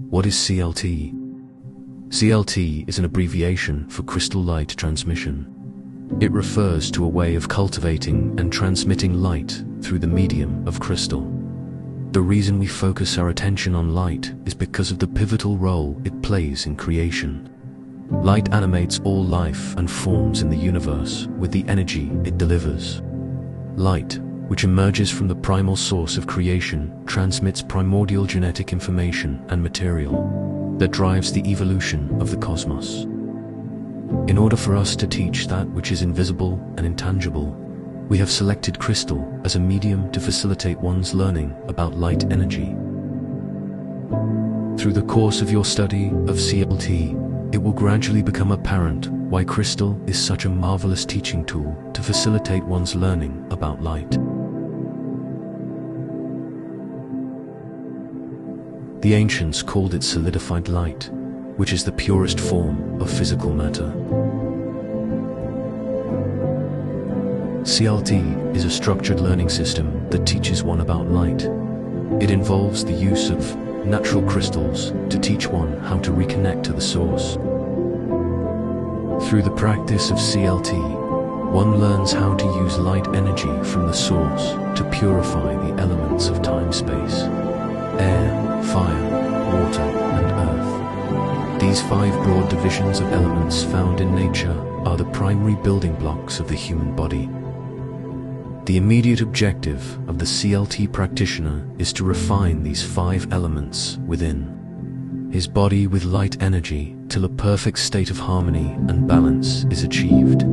What is CLT? CLT is an abbreviation for crystal light transmission. It refers to a way of cultivating and transmitting light through the medium of crystal. The reason we focus our attention on light is because of the pivotal role it plays in creation. Light animates all life and forms in the universe with the energy it delivers. Light, which emerges from the primal source of creation, transmits primordial genetic information and material that drives the evolution of the cosmos. In order for us to teach that which is invisible and intangible, we have selected crystal as a medium to facilitate one's learning about light energy. Through the course of your study of CLT, it will gradually become apparent why crystal is such a marvelous teaching tool to facilitate one's learning about light. The ancients called it solidified light, which is the purest form of physical matter. CLT is a structured learning system that teaches one about light. It involves the use of natural crystals to teach one how to reconnect to the source. Through the practice of CLT, one learns how to use light energy from the source to purify the elements of time-space, air, fire, water, and earth. These 5 broad divisions of elements found in nature are the primary building blocks of the human body. The immediate objective of the CLT practitioner is to refine these 5 elements within his body with light energy till a perfect state of harmony and balance is achieved.